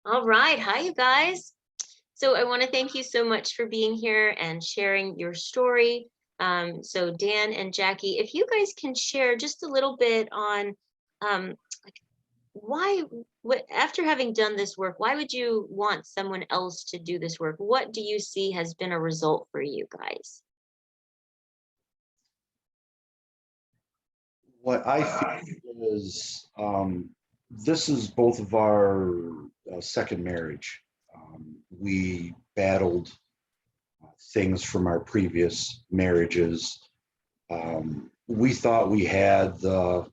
All right. Hi, you guys. So I want to thank you so much for being here and sharing your story. So Dan and Jackie, if you guys can share just a little bit on like why, after having done this work, why would you want someone else to do this work? What do you see has been a result for you guys? What I feel is this is both of our second marriage. We battled things from our previous marriages. We thought we had the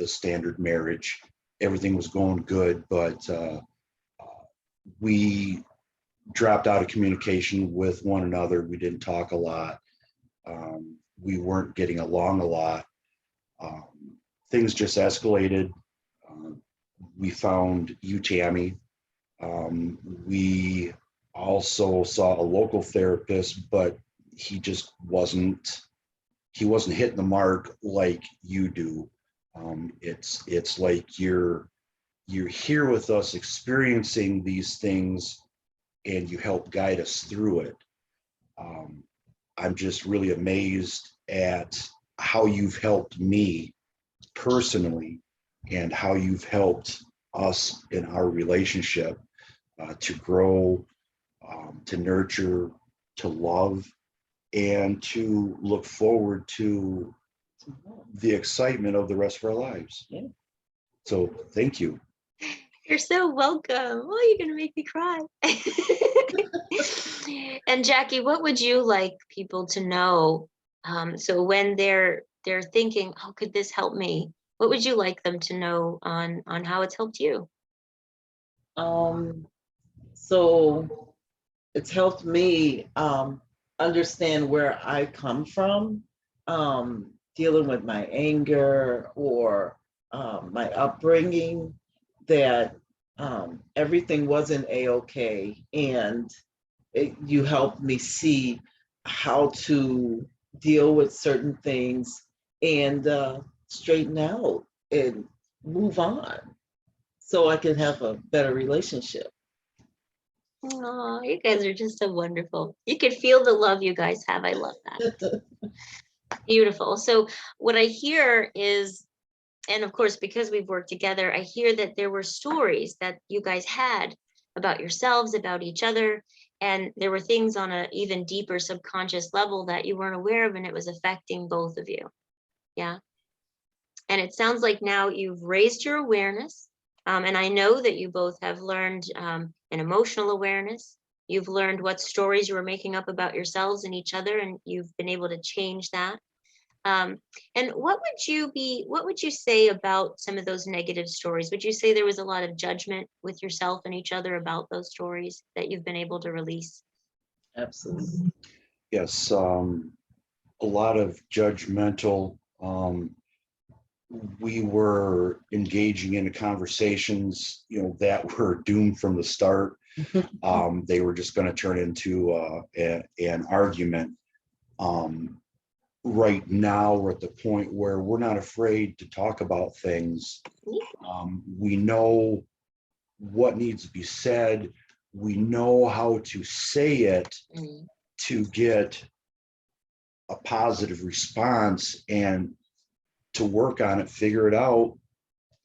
standard marriage. Everything was going good, but we dropped out of communication with one another. We didn't talk a lot. We weren't getting along a lot. Things just escalated. We found you, Tammy. We also saw a local therapist, but he just wasn't hitting the mark like you do. It's like you're here with us experiencing these things and you help guide us through it. I'm just really amazed at how you've helped me personally and how you've helped us in our relationship to grow, to nurture, to love, and to look forward to the excitement of the rest of our lives. Yeah. So thank you. You're so welcome. Oh, you're gonna make me cry. And Jackie, what would you like people to know? So when they're thinking, "Oh, could this help me?" What would you like them to know on how it's helped you? So it's helped me understand where I come from, dealing with my anger or my upbringing, that everything wasn't a-okay, and you helped me see how to deal with certain things and straighten out and move on so I can have a better relationship. Oh, you guys are just so wonderful. You could feel the love you guys have. I love that. Beautiful. So what I hear is, and of course, because we've worked together, I hear that there were stories that you guys had about yourselves, about each other, and there were things on an even deeper subconscious level that you weren't aware of, and it was affecting both of you. Yeah. And it sounds like now you've raised your awareness. And I know that you both have learned an emotional awareness. You've learned what stories you were making up about yourselves and each other, and you've been able to change that. And what would you say about some of those negative stories? Would you say there was a lot of judgment with yourself and each other about those stories that you've been able to release? Absolutely. Yes, a lot of judgmental. We were engaging in conversations, that were doomed from the start. They were just going to turn into an argument. Right now, we're at the point where we're not afraid to talk about things. We know what needs to be said. We know how to say it to get a positive response and to work on it, figure it out,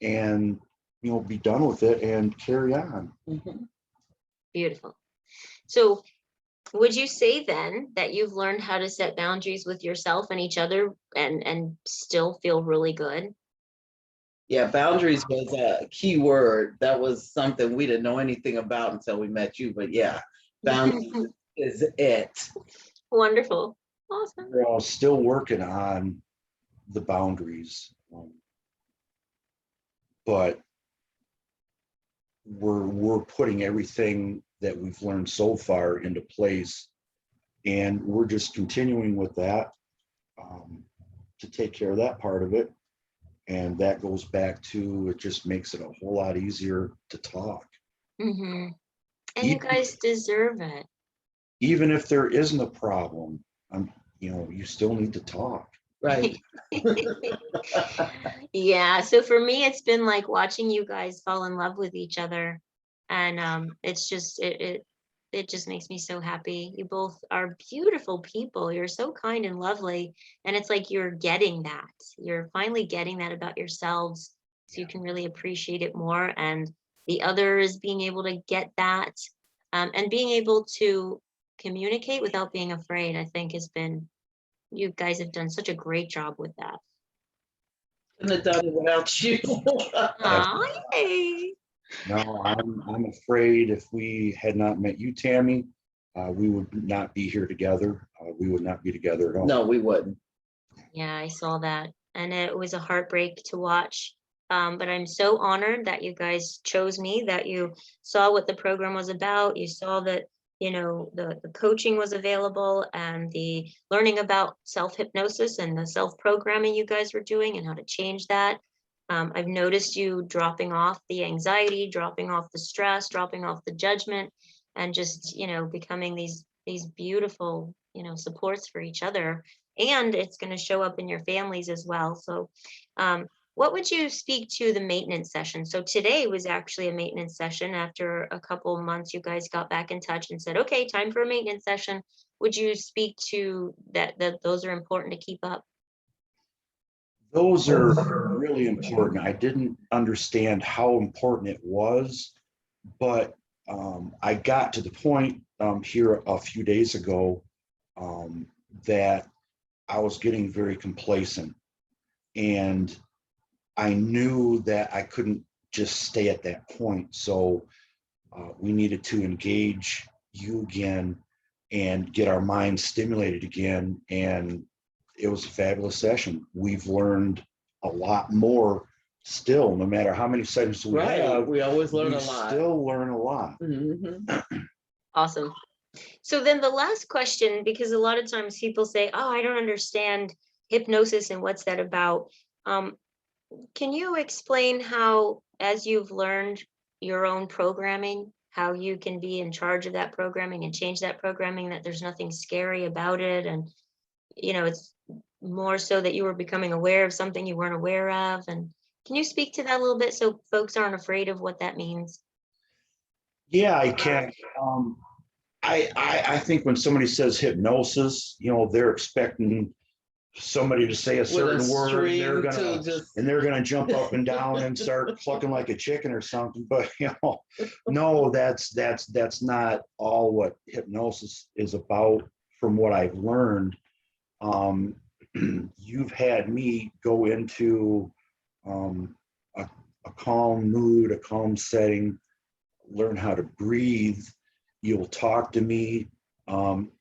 and be done with it and carry on. Beautiful. So would you say then that you've learned how to set boundaries with yourself and each other and still feel really good? Yeah, boundaries was a key word. That was something we didn't know anything about until we met you, but yeah, boundaries is it. Wonderful. Awesome. We're all still working on the boundaries, but we're putting everything that we've learned so far into place, and we're just continuing with that to take care of that part of it. And that goes back to, it just makes it a whole lot easier to talk. And you guys deserve it. Even if there isn't a problem, you still need to talk. Right. Yeah, so for me, it's been like watching you guys fall in love with each other. And it's just it just makes me so happy. You both are beautiful people. You're so kind and lovely. And it's like you're getting that. You're finally getting that about yourselves. So you can really appreciate it more. And the other is being able to get that, and being able to communicate without being afraid, I think has been, you guys have done such a great job with that. Couldn't have done it without you. Aw, yay. No, I'm afraid if we had not met you, Tammy, we would not be here together. We would not be together at all. No, we wouldn't. Yeah, I saw that. And it was a heartbreak to watch. But I'm so honored that you guys chose me, that you saw what the program was about. You saw that, the coaching was available, and the learning about self-hypnosis and the self-programming you guys were doing and how to change that. I've noticed you dropping off the anxiety, dropping off the stress, dropping off the judgment, and just, becoming these beautiful, supports for each other. And it's going to show up in your families as well. So, what would you speak to the maintenance session? So today was actually a maintenance session. After a couple months, you guys got back in touch and said, okay, time for a maintenance session. Would you speak to that those are important to keep up? Those are really important. I didn't understand how important it was, but I got to the point here a few days ago that I was getting very complacent, and I knew that I couldn't just stay at that point. So we needed to engage you again and get our minds stimulated again. And it was a fabulous session. We've learned a lot more still, no matter how many sessions we have. We always learn we a lot. still learn a lot. Awesome. So then the last question, because a lot of times people say, oh, I don't understand hypnosis and what's that about? Can you explain how, as you've learned your own programming, how you can be in charge of that programming and change that programming, that there's nothing scary about it? And, it's more so that you were becoming aware of something you weren't aware of. And can you speak to that a little bit so folks aren't afraid of what that means? Yeah, I can. I think when somebody says hypnosis, they're expecting somebody to say a certain word, and they're gonna jump up and down and start clucking like a chicken or something. But no, that's not all what hypnosis is about. From what I've learned, you've had me go into a calm mood, a calm setting, learn how to breathe. You'll talk to me.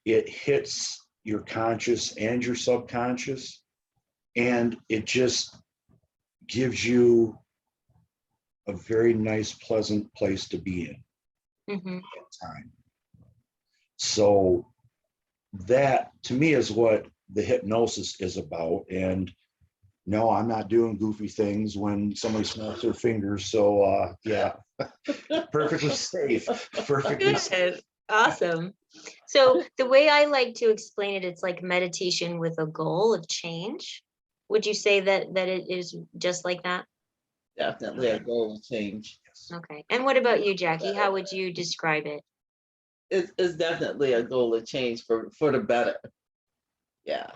It hits your conscious and your subconscious, and it just gives you a very nice, pleasant place to be in at time. So that, to me, is what the hypnosis is about. And no, I'm not doing goofy things when somebody snaps their fingers. So yeah, perfectly safe. Perfectly safe. Good. Awesome. So the way I like to explain it, it's like meditation with a goal of change. Would you say that it is just like that? Definitely a goal of change. Okay. And what about you, Jackie? How would you describe it? It's definitely a goal of change for the better. Yeah.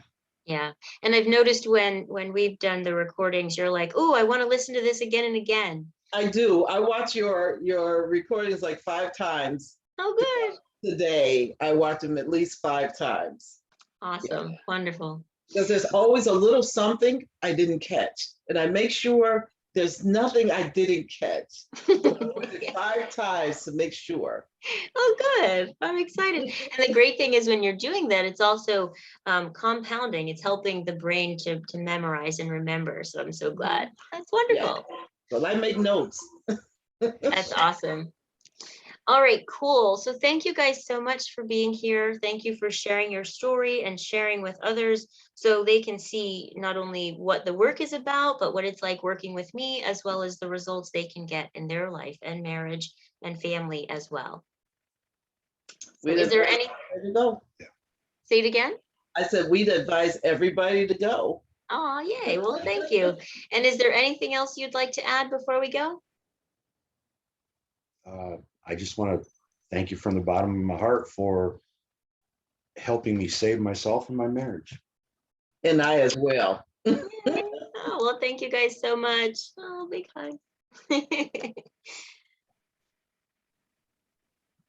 Yeah. And I've noticed when we've done the recordings, you're like, oh, I want to listen to this again and again. I do. I watch your recordings like 5 times. Oh, good. Today, I watch them at least 5 times. Awesome. Yeah. Wonderful. Because there's always a little something I didn't catch. And I make sure there's nothing I didn't catch. So I 5 times to make sure. Oh, good. I'm excited. And the great thing is when you're doing that, it's also compounding. It's helping the brain to memorize and remember. So I'm so glad. That's wonderful. Yeah. Well, I make notes. That's awesome. All right, cool. So thank you guys so much for being here. Thank you for sharing your story and sharing with others so they can see not only what the work is about, but what it's like working with me, as well as the results they can get in their life and marriage and family as well. So is there any? Go. Say it again? I said we'd advise everybody to go. Oh, yay. Well, thank you. And is there anything else you'd like to add before we go? I just want to thank you from the bottom of my heart for helping me save myself and my marriage. And I as well. Oh, well, thank you guys so much. Oh, big hug.